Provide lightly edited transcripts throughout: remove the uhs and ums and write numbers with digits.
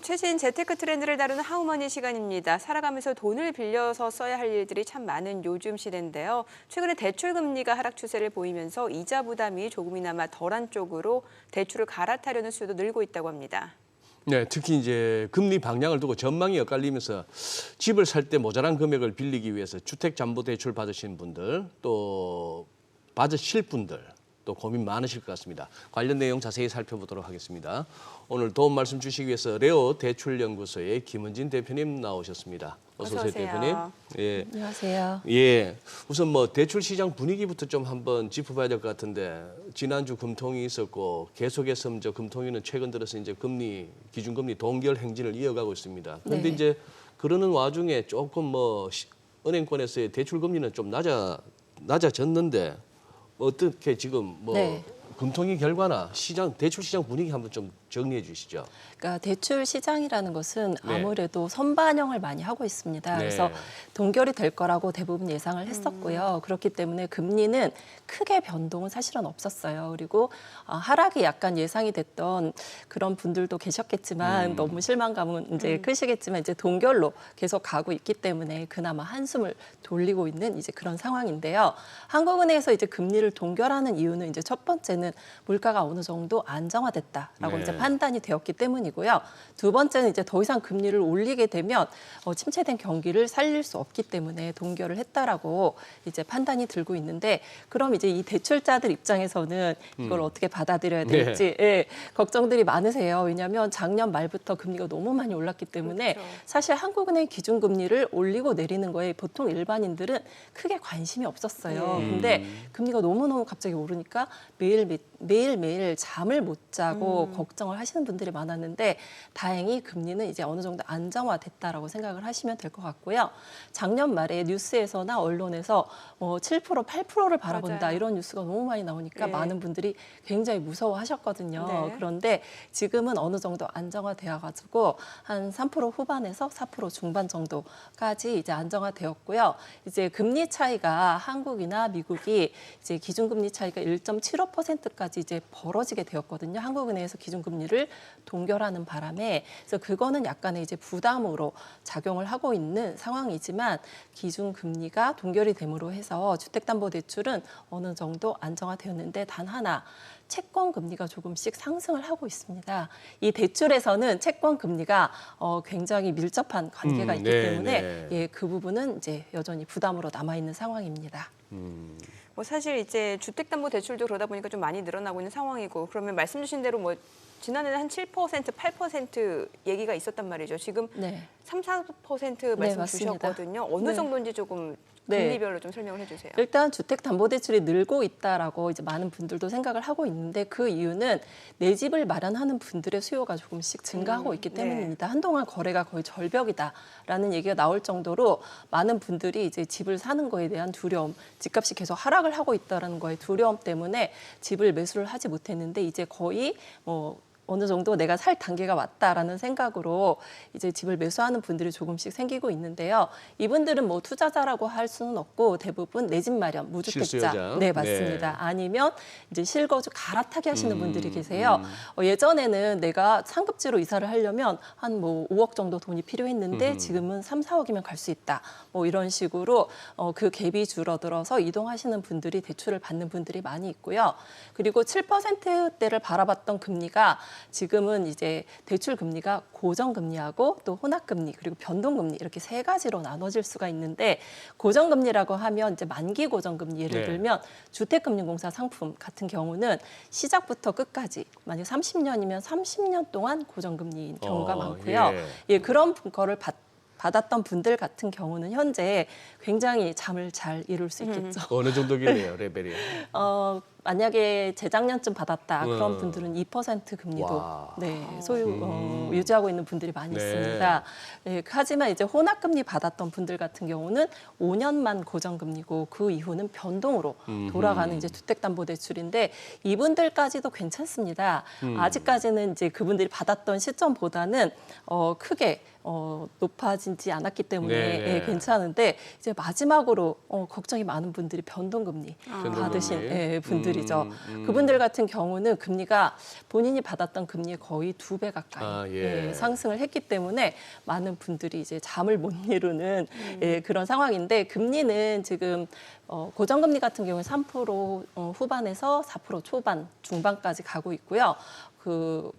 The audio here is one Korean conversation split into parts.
최신 재테크 트렌드를 다루는 하우머니 시간입니다. 살아가면서 돈을 빌려서 써야 할 일들이 참 많은 요즘 시대인데요. 최근에 대출 금리가 하락 추세를 보이면서 이자 부담이 조금이나마 덜한 쪽으로 대출을 갈아타려는 수요도 늘고 있다고 합니다. 네, 특히 이제 금리 방향을 두고 전망이 엇갈리면서 집을 살 때 모자란 금액을 빌리기 위해서 주택담보대출 받으신 분들, 또 받으실 분들, 또 고민 많으실 것 같습니다. 관련 내용 자세히 살펴보도록 하겠습니다. 오늘 도움 말씀 주시기 위해서 레오 대출연구소의 김은진 대표님 나오셨습니다. 어서 오세요, 대표님. 예. 안녕하세요. 예, 우선 뭐 대출 시장 분위기부터 좀 한번 짚어봐야 될 것 같은데 지난주 금통위 있었고 계속해서 이제 금통위는 최근 들어서 이제 기준금리 동결 행진을 이어가고 있습니다. 그런데 네. 이제 그러는 와중에 조금 뭐 은행권에서의 대출 금리는 좀 낮아졌는데 어떻게 지금 뭐 네. 금통위 결과나 대출 시장 분위기 한번 좀 정리해 주시죠. 그러니까 대출 시장이라는 것은 네. 아무래도 선반영을 많이 하고 있습니다. 네. 그래서 동결이 될 거라고 대부분 예상을 했었고요. 그렇기 때문에 금리는 크게 변동은 사실은 없었어요. 그리고 하락이 약간 예상이 됐던 그런 분들도 계셨겠지만 너무 실망감은 이제 크시겠지만 이제 동결로 계속 가고 있기 때문에 그나마 한숨을 돌리고 있는 이제 그런 상황인데요. 한국은행에서 이제 금리를 동결하는 이유는 이제 첫 번째는 물가가 어느 정도 안정화됐다라고 네. 이제 판단이 되었기 때문이고요. 두 번째는 이제 더 이상 금리를 올리게 되면 침체된 경기를 살릴 수 없기 때문에 동결을 했다라고 이제 판단이 들고 있는데 그럼 이제 이 대출자들 입장에서는 이걸 어떻게 받아들여야 될지 걱정들이 많으세요. 왜냐하면 작년 말부터 금리가 너무 많이 올랐기 때문에 그렇죠. 사실 한국은행 기준금리를 올리고 내리는 거에 보통 일반인들은 크게 관심이 없었어요. 근데 금리가 너무너무 갑자기 오르니까 매일매일 잠을 못 자고 걱정을 하시는 분들이 많았는데 다행히 금리는 이제 어느 정도 안정화됐다라고 생각을 하시면 될 것 같고요. 작년 말에 뉴스에서나 언론에서 7%, 8%를 바라본다 맞아요. 이런 뉴스가 너무 많이 나오니까 네. 많은 분들이 굉장히 무서워하셨거든요. 네. 그런데 지금은 어느 정도 안정화되어가지고 한 3% 후반에서 4% 중반 정도까지 이제 안정화되었고요. 이제 금리 차이가 한국이나 미국이 이제 기준금리 차이가 1.75%까지 이제 벌어지게 되었거든요. 한국은행에서 기준금리를 동결하는 바람에 그래서 그거는 약간의 이제 부담으로 작용을 하고 있는 상황이지만 기준금리가 동결이 됨으로 해서 주택담보대출은 어느 정도 안정화되었는데 단 하나 채권 금리가 조금씩 상승을 하고 있습니다. 이 대출에서는 채권 금리가 굉장히 밀접한 관계가 있기 때문에 예, 그 부분은 이제 여전히 부담으로 남아 있는 상황입니다. 뭐 사실 이제 주택담보대출도 그러다 보니까 좀 많이 늘어나고 있는 상황이고 그러면 말씀 주신 대로 뭐 지난해는 한 7%, 8% 얘기가 있었단 말이죠. 지금 네. 3, 4% 말씀 맞습니다. 주셨거든요. 어느 네. 정도인지 조금 네. 금리별로 좀 설명을 해주세요. 일단 주택담보대출이 늘고 있다라고 이제 많은 분들도 생각을 하고 있는데 그 이유는 내 집을 마련하는 분들의 수요가 조금씩 증가하고 있기 때문입니다. 한동안 거래가 거의 절벽이다라는 얘기가 나올 정도로 많은 분들이 이제 집을 사는 거에 대한 두려움, 집값이 계속 하락을 하고 있다는 거에 두려움 때문에 집을 매수를 하지 못했는데 이제 거의 어느 정도 내가 살 단계가 왔다라는 생각으로 이제 집을 매수하는 분들이 조금씩 생기고 있는데요. 이분들은 뭐 투자자라고 할 수는 없고 대부분 내 집 마련, 무주택자. 실수요자. 네, 맞습니다. 네. 아니면 이제 실거주 갈아타기 하시는 분들이 계세요. 예전에는 내가 상급지로 이사를 하려면 한 뭐 5억 정도 돈이 필요했는데 지금은 3, 4억이면 갈 수 있다. 뭐 이런 식으로 그 갭이 줄어들어서 이동하시는 분들이 대출을 받는 분들이 많이 있고요. 그리고 7%대를 바라봤던 금리가 지금은 이제 대출 금리가 고정금리하고 또 혼합금리 그리고 변동금리 이렇게 세 가지로 나눠질 수가 있는데 고정금리라고 하면 이제 만기 고정금리 예를 들면 주택금융공사 상품 같은 경우는 시작부터 끝까지 만약 30년이면 30년 동안 고정금리인 경우가 많고요. 예, 그런 거를 받았던 분들 같은 경우는 현재 굉장히 잠을 잘 이룰 수 있겠죠. 어느 정도길래요, 레벨이? 만약에 재작년쯤 받았다 그런 분들은 2% 금리도 유지하고 있는 분들이 많이 있습니다. 네, 하지만 이제 혼합금리 받았던 분들 같은 경우는 5년만 고정금리고 그 이후는 변동으로 돌아가는 이제 주택담보대출인데 이분들까지도 괜찮습니다. 아직까지는 이제 그분들이 받았던 시점보다는 크게 높아지지 않았기 때문에 괜찮은데 이제 마지막으로 걱정이 많은 분들이 변동금리 받으신 분들이 분들이죠. 그분들 같은 경우는 금리가 본인이 받았던 금리의 거의 2배 가까이 예, 상승을 했기 때문에 많은 분들이 이제 잠을 못 이루는 예, 그런 상황인데 금리는 지금 고정금리 같은 경우는 3% 후반에서 4% 초반, 중반까지 가고 있고요. 그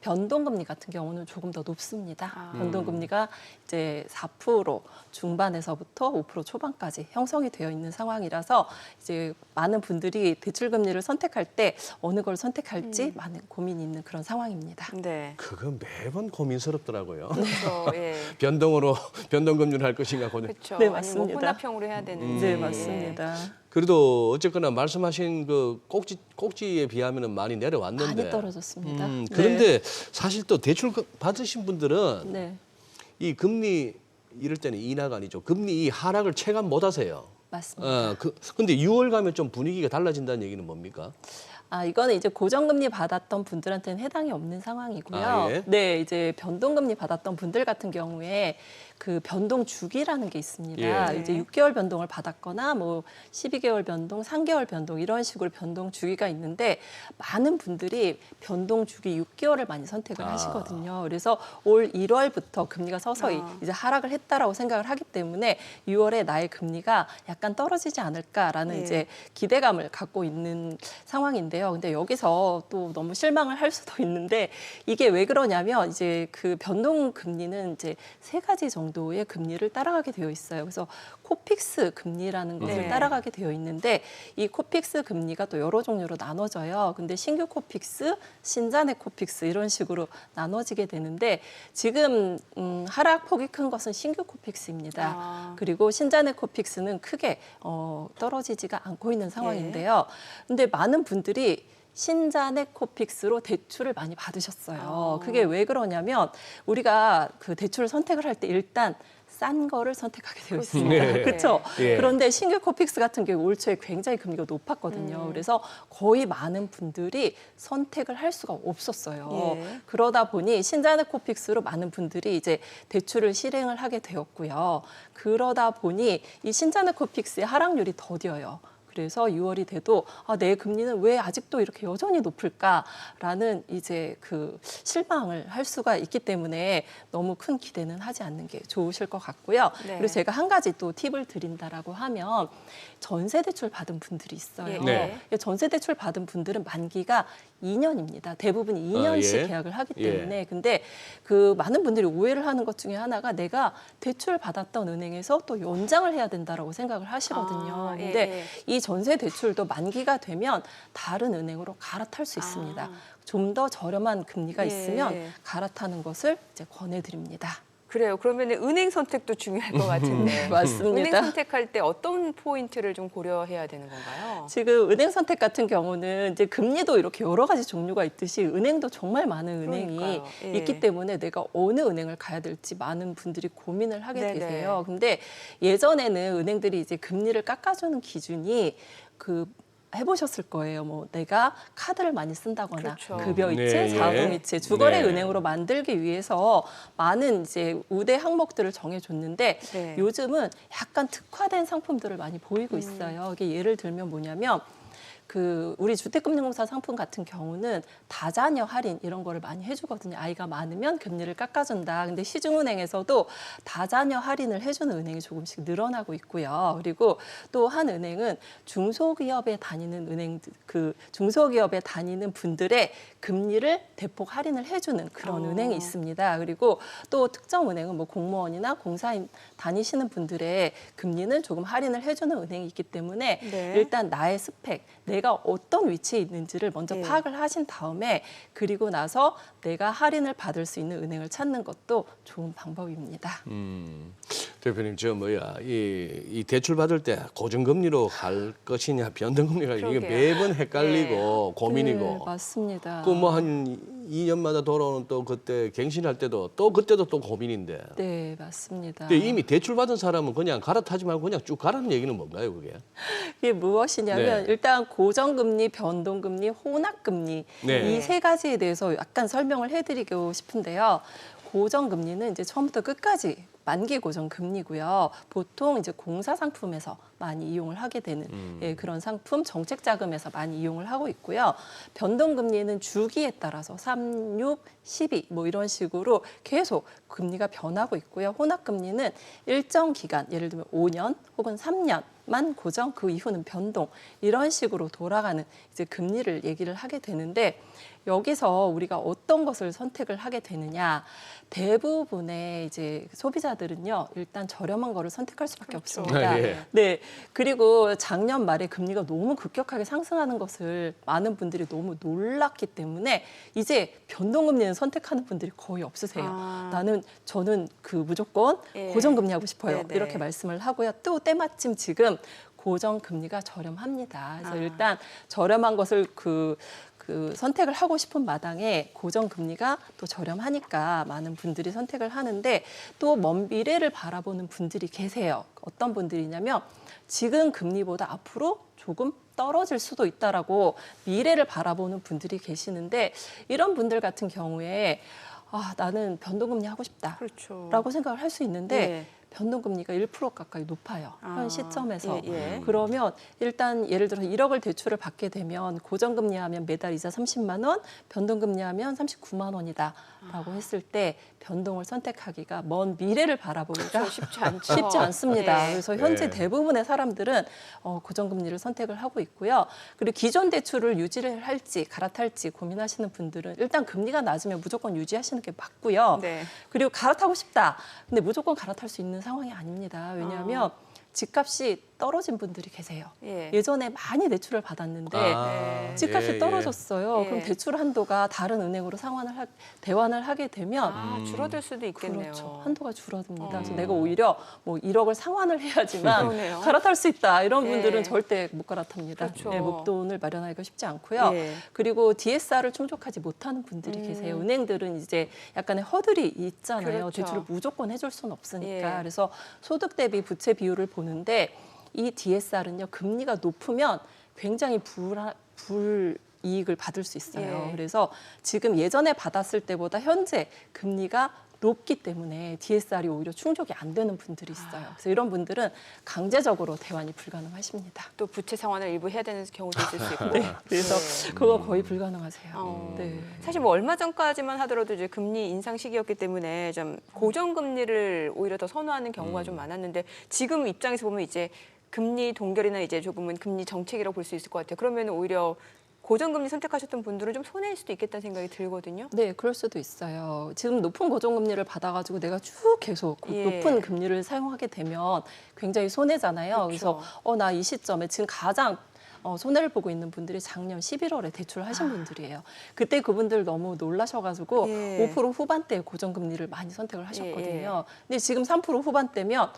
변동금리 같은 경우는 조금 더 높습니다. 변동금리가 이제 4% 중반에서부터 5% 초반까지 형성이 되어 있는 상황이라서 이제 많은 분들이 대출금리를 선택할 때 어느 걸 선택할지 많은 고민이 있는 그런 상황입니다. 네. 그건 매번 고민스럽더라고요. 그렇죠. 예. 변동금리를 할 것인가 고민. 그렇죠. 네, 아니면 뭐 맞습니다. 혼합형으로 해야 되는지. 네, 예. 맞습니다. 그래도 어쨌거나 말씀하신 그 꼭지에 비하면은 많이 내려왔는데. 많이 떨어졌습니다. 그런데 사실 또 대출 받으신 분들은 네, 이 금리 이럴 때는 인하가 아니죠. 금리 이 하락을 체감 못 하세요. 맞습니다. 근데 6월 가면 좀 분위기가 달라진다는 얘기는 뭡니까? 이거는 이제 고정금리 받았던 분들한테는 해당이 없는 상황이고요. 예? 네, 이제 변동금리 받았던 분들 같은 경우에 그 변동 주기라는 게 있습니다. 예. 이제 6개월 변동을 받았거나 뭐 12개월 변동, 3개월 변동 이런 식으로 변동 주기가 있는데 많은 분들이 변동 주기 6개월을 많이 선택을 하시거든요. 그래서 올 1월부터 금리가 서서히 이제 하락을 했다라고 생각을 하기 때문에 6월에 나의 금리가 약간 떨어지지 않을까라는 예. 이제 기대감을 갖고 있는 상황인데요. 근데 여기서 또 너무 실망을 할 수도 있는데 이게 왜 그러냐면 이제 그 변동 금리는 이제 3가지 정도의 금리를 따라가게 되어 있어요. 그래서 코픽스 금리라는 것을 네. 따라가게 되어 있는데 이 코픽스 금리가 또 여러 종류로 나눠져요. 근데 신규 코픽스, 신자네 코픽스 이런 식으로 나눠지게 되는데 지금 하락폭이 큰 것은 신규 코픽스입니다. 그리고 신자네 코픽스는 크게 떨어지지가 않고 있는 상황인데요. 근데 많은 분들이 신자네 코픽스로 대출을 많이 받으셨어요. 그게 왜 그러냐면 우리가 그 대출을 선택을 할 때 일단 싼 거를 선택하게 되어 있습니다. 네. 그렇죠? 예. 그런데 신규 코픽스 같은 경우 올 초에 굉장히 금리가 높았거든요. 그래서 거의 많은 분들이 선택을 할 수가 없었어요. 예. 그러다 보니 신자네 코픽스로 많은 분들이 이제 대출을 실행을 하게 되었고요. 그러다 보니 이 신자네 코픽스의 하락률이 더뎌요. 그래서 6월이 돼도 내 금리는 왜 아직도 이렇게 여전히 높을까라는 이제 그 실망을 할 수가 있기 때문에 너무 큰 기대는 하지 않는 게 좋으실 것 같고요. 네. 그리고 제가 한 가지 또 팁을 드린다라고 하면 전세 대출 받은 분들이 있어요. 네. 전세 대출 받은 분들은 만기가 2년입니다. 대부분 2년씩 예. 계약을 하기 예. 때문에 근데 그 많은 분들이 오해를 하는 것 중에 하나가 내가 대출 받았던 은행에서 또 연장을 해야 된다라고 생각을 하시거든요. 예, 근데 예. 이 전세 대출도 만기가 되면 다른 은행으로 갈아탈 수 있습니다. 좀 더 저렴한 금리가 예. 있으면 갈아타는 것을 이제 권해드립니다. 그래요. 그러면 은행 선택도 중요할 것 같은데. 맞습니다. 은행 선택할 때 어떤 포인트를 좀 고려해야 되는 건가요? 지금 은행 선택 같은 경우는 이제 금리도 이렇게 여러 가지 종류가 있듯이 은행도 정말 많은 은행이 그러니까요. 예. 있기 때문에 내가 어느 은행을 가야 될지 많은 분들이 고민을 하게 네네. 되세요. 근데 예전에는 은행들이 이제 금리를 깎아주는 기준이 해보셨을 거예요. 뭐 내가 카드를 많이 쓴다거나 그렇죠. 급여이체, 네, 예. 자동이체, 주거래 네. 은행으로 만들기 위해서 많은 이제 우대 항목들을 정해줬는데 네. 요즘은 약간 특화된 상품들을 많이 보이고 있어요. 이게 예를 들면 뭐냐면 우리 주택금융공사 상품 같은 경우는 다자녀 할인 이런 거를 많이 해주거든요. 아이가 많으면 금리를 깎아준다. 근데 시중은행에서도 다자녀 할인을 해주는 은행이 조금씩 늘어나고 있고요. 그리고 또 한 은행은 중소기업에 다니는 중소기업에 다니는 분들의 금리를 대폭 할인을 해주는 그런 은행이 있습니다. 그리고 또 특정 은행은 뭐 공무원이나 공사인 다니시는 분들의 금리는 조금 할인을 해주는 은행이 있기 때문에 네. 일단 나의 스펙, 내가 어떤 위치에 있는지를 먼저 예. 파악을 하신 다음에 그리고 나서 내가 할인을 받을 수 있는 은행을 찾는 것도 좋은 방법입니다. 대표님 이 대출 받을 때 고정금리로 갈 것이냐 변동금리가 이게 그러게요. 매번 헷갈리고 고민이고 네, 맞습니다. 그 뭐 한 2년마다 돌아오는 또 그때 갱신할 때도 그때도 또 고민인데. 네, 맞습니다. 근데 이미 대출 받은 사람은 그냥 갈아타지 말고 그냥 쭉 가라는 얘기는 뭔가요, 그게? 이게 무엇이냐면 네. 일단 고정금리, 변동금리, 혼합금리 네. 이 3가지에 대해서 약간 설명을 해드리고 싶은데요. 고정금리는 이제 처음부터 끝까지 만기 고정금리고요. 보통 이제 공사 상품에서 많이 이용을 하게 되는 예, 그런 상품, 정책 자금에서 많이 이용을 하고 있고요. 변동금리는 주기에 따라서 3, 6, 12 뭐 이런 식으로 계속 금리가 변하고 있고요. 혼합금리는 일정 기간, 예를 들면 5년 혹은 3년만 고정, 그 이후는 변동 이런 식으로 돌아가는 이제 금리를 얘기를 하게 되는데 여기서 우리가 어떤 것을 선택을 하게 되느냐 대부분의 이제 소비자들은요 일단 저렴한 거를 선택할 수밖에 없습니다. 예. 네. 그리고 작년 말에 금리가 너무 급격하게 상승하는 것을 많은 분들이 너무 놀랐기 때문에 이제 변동금리는 선택하는 분들이 거의 없으세요. 저는 그 무조건 예. 고정금리 하고 싶어요. 네네. 이렇게 말씀을 하고요. 또 때마침 지금 고정금리가 저렴합니다. 그래서 일단 저렴한 것을 그 선택을 하고 싶은 마당에 고정금리가 또 저렴하니까 많은 분들이 선택을 하는데 또 먼 미래를 바라보는 분들이 계세요. 어떤 분들이냐면 지금 금리보다 앞으로 조금 떨어질 수도 있다라고 미래를 바라보는 분들이 계시는데 이런 분들 같은 경우에 나는 변동금리 하고 싶다라고 그렇죠. 생각을 할 수 있는데 네. 변동금리가 1% 가까이 높아요. 현 시점에서. 예. 그러면 일단 예를 들어서 1억을 대출을 받게 되면 고정금리 하면 매달 이자 30만 원, 변동금리 하면 39만 원이다라고 했을 때 변동을 선택하기가 먼 미래를 바라보기가 그렇죠. 쉽지 않죠. 쉽지 않습니다. 네. 그래서 현재 네. 대부분의 사람들은 고정금리를 선택을 하고 있고요. 그리고 기존 대출을 유지를 할지 갈아탈지 고민하시는 분들은 일단 금리가 낮으면 무조건 유지하시는 게 맞고요. 네. 그리고 갈아타고 싶다. 근데 무조건 갈아탈 수 있는 상황이 아닙니다. 왜냐하면 집값이 떨어진 분들이 계세요. 예. 예전에 많이 대출을 받았는데 네. 집값이 예, 떨어졌어요. 예. 그럼 대출 한도가 다른 은행으로 대환을 하게 되면 줄어들 수도 있겠네요. 그렇죠. 한도가 줄어듭니다. 그래서 내가 오히려 뭐 1억을 상환을 해야지만 그러네요. 갈아탈 수 있다. 이런 예. 분들은 절대 못 갈아탑니다. 그렇죠. 네, 목돈을 마련하기가 쉽지 않고요. 예. 그리고 DSR을 충족하지 못하는 분들이 계세요. 은행들은 이제 약간의 허들이 있잖아요. 그렇죠. 대출을 무조건 해줄 수는 없으니까. 예. 그래서 소득 대비 부채 비율을 보는데 이 DSR은요 금리가 높으면 굉장히 불이익을 받을 수 있어요. 예. 그래서 지금 예전에 받았을 때보다 현재 금리가 높기 때문에 DSR이 오히려 충족이 안 되는 분들이 있어요. 그래서 이런 분들은 강제적으로 대환이 불가능하십니다. 또 부채 상환을 일부 해야 되는 경우도 있을 수 있고. 그래서 그거 거의 불가능하세요. 네. 사실 뭐 얼마 전까지만 하더라도 이제 금리 인상 시기였기 때문에 좀 고정금리를 오히려 더 선호하는 경우가 좀 많았는데 지금 입장에서 보면 이제 금리 동결이나 이제 조금은 금리 정책이라고 볼 수 있을 것 같아요. 그러면 오히려 고정금리 선택하셨던 분들은 좀 손해일 수도 있겠다는 생각이 들거든요. 네, 그럴 수도 있어요. 지금 높은 고정금리를 받아가지고 내가 쭉 계속 예. 높은 금리를 사용하게 되면 굉장히 손해잖아요. 그렇죠. 그래서 나 이 시점에 지금 가장 손해를 보고 있는 분들이 작년 11월에 대출을 하신 분들이에요. 그때 그분들 너무 놀라셔가지고 예. 5% 후반대에 고정금리를 많이 선택을 하셨거든요. 예. 근데 지금 3% 후반대면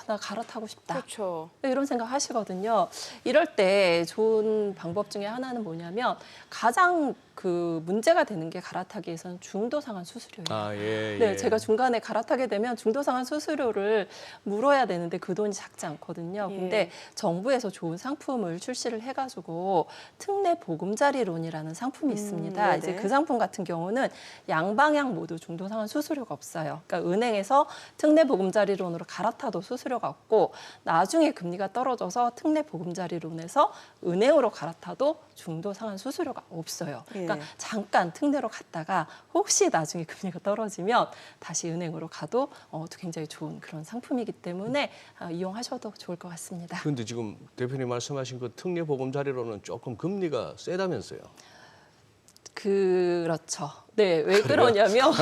나 갈아타고 싶다. 그렇죠. 이런 생각 하시거든요. 이럴 때 좋은 방법 중에 하나는 뭐냐면 가장 그 문제가 되는 게 갈아타기에서는 중도 상환 수수료예요. 네, 제가 중간에 갈아타게 되면 중도 상환 수수료를 물어야 되는데 그 돈이 작지 않거든요. 예. 근데 정부에서 좋은 상품을 출시를 해가지고 특례 보금자리론이라는 상품이 있습니다. 네네. 이제 그 상품 같은 경우는 양방향 모두 중도 상환 수수료가 없어요. 그러니까 은행에서 특례 보금자리론으로 갈아타도 수수료가 없고 나중에 금리가 떨어져서 특례 보금자리론에서 은행으로 갈아타도 중도 상환 수수료가 없어요. 그러니까 잠깐 특례로 갔다가 혹시 나중에 금리가 떨어지면 다시 은행으로 가도 굉장히 좋은 그런 상품이기 때문에 이용하셔도 좋을 것 같습니다. 그런데 지금 대표님 말씀하신 그 특례 보금자리로는 조금 금리가 세다면서요? 그렇죠. 네, 왜 그러냐면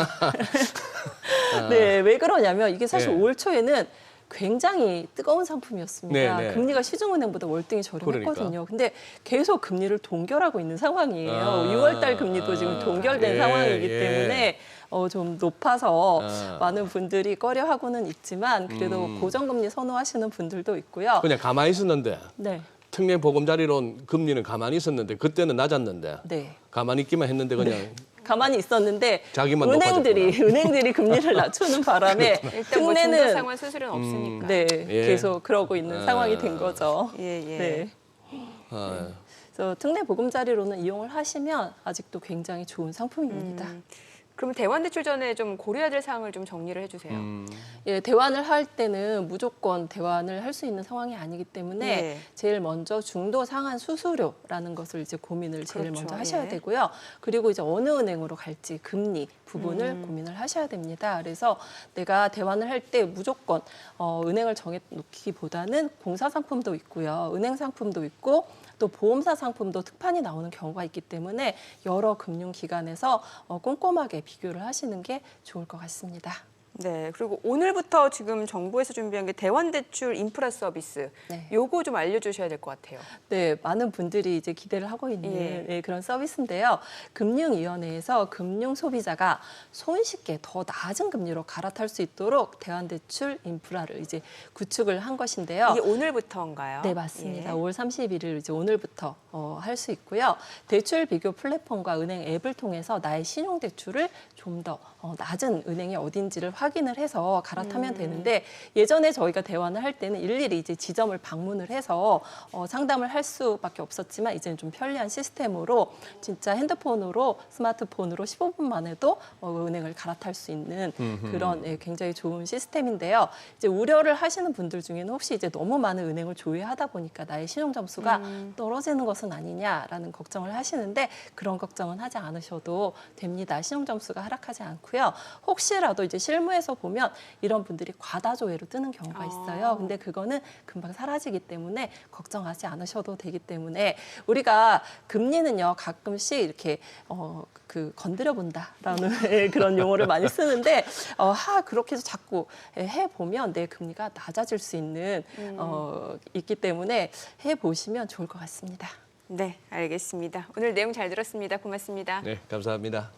네, 왜 그러냐면 이게 사실 예. 올 초에는 굉장히 뜨거운 상품이었습니다. 네, 네. 금리가 시중은행보다 월등히 저렴했거든요. 그러니까. 근데 계속 금리를 동결하고 있는 상황이에요. 6월 달 금리도 지금 동결된 예, 상황이기 예. 때문에 좀 높아서 아. 많은 분들이 꺼려하고는 있지만 그래도 고정금리 선호하시는 분들도 있고요. 그냥 가만히 있었는데 네, 특례 보금자리론 금리는 가만히 있었는데 그때는 낮았는데 네. 가만히 있기만 했는데 그냥 가만히 있었는데 자기만 은행들이 금리를 낮추는 바람에 일단 뭐 중도 상환 수수료는 없으니까. 네, 예. 계속 그러고 있는 상황이 된 거죠. 예, 예. 네. 아, 그래서 특례 보금자리로는 이용을 하시면 아직도 굉장히 좋은 상품입니다. 그러면 대환 대출 전에 좀 고려해야 될 사항을 좀 정리를 해주세요. 예, 대환을 할 때는 무조건 대환을 할 수 있는 상황이 아니기 때문에 예. 제일 먼저 중도 상환 수수료라는 것을 이제 고민을 제일 그렇죠. 먼저 하셔야 예. 되고요. 그리고 이제 어느 은행으로 갈지 금리 부분을 고민을 하셔야 됩니다. 그래서 내가 대환을 할 때 무조건 은행을 정해 놓기보다는 공사 상품도 있고요. 은행 상품도 있고 또 보험사 상품도 특판이 나오는 경우가 있기 때문에 여러 금융기관에서 꼼꼼하게 비교를 하시는 게 좋을 것 같습니다. 네, 그리고 오늘부터 지금 정부에서 준비한 게 대환 대출 인프라 서비스. 네. 요거 좀 알려주셔야 될 것 같아요. 네, 많은 분들이 이제 기대를 하고 있는 예. 예, 그런 서비스인데요. 금융위원회에서 금융 소비자가 손쉽게 더 낮은 금리로 갈아탈 수 있도록 대환대출 인프라를 이제 구축을 한 것인데요. 이게 오늘부터인가요? 네, 맞습니다. 예. 5월 31일 이제 오늘부터 할 수 있고요. 대출 비교 플랫폼과 은행 앱을 통해서 나의 신용 대출을 좀 더 낮은 은행이 어딘지를 확인을 해서 갈아타면 되는데 예전에 저희가 대환을 할 때는 일일이 이제 지점을 방문을 해서 상담을 할 수밖에 없었지만 이제는 좀 편리한 시스템으로 진짜 핸드폰으로 스마트폰으로 15분만 해도 은행을 갈아탈 수 있는 그런 예, 굉장히 좋은 시스템인데요. 이제 우려를 하시는 분들 중에는 혹시 이제 너무 많은 은행을 조회하다 보니까 나의 신용 점수가 떨어지는 것은 아니냐라는 걱정을 하시는데 그런 걱정은 하지 않으셔도 됩니다. 신용 점수가 하락하지 않고요. 혹시라도 이제 실무에서 보면 이런 분들이 과다 조회로 뜨는 경우가 있어요. 근데 그거는 금방 사라지기 때문에 걱정하지 않으셔도 되기 때문에 우리가 금리는요 가끔씩 이렇게 건드려 본다라는 그런 용어를 많이 쓰는데 그렇게 해서 자꾸 해 보면 내 금리가 낮아질 수 있는 있기 때문에 해 보시면 좋을 것 같습니다. 네, 알겠습니다. 오늘 내용 잘 들었습니다. 고맙습니다. 네, 감사합니다.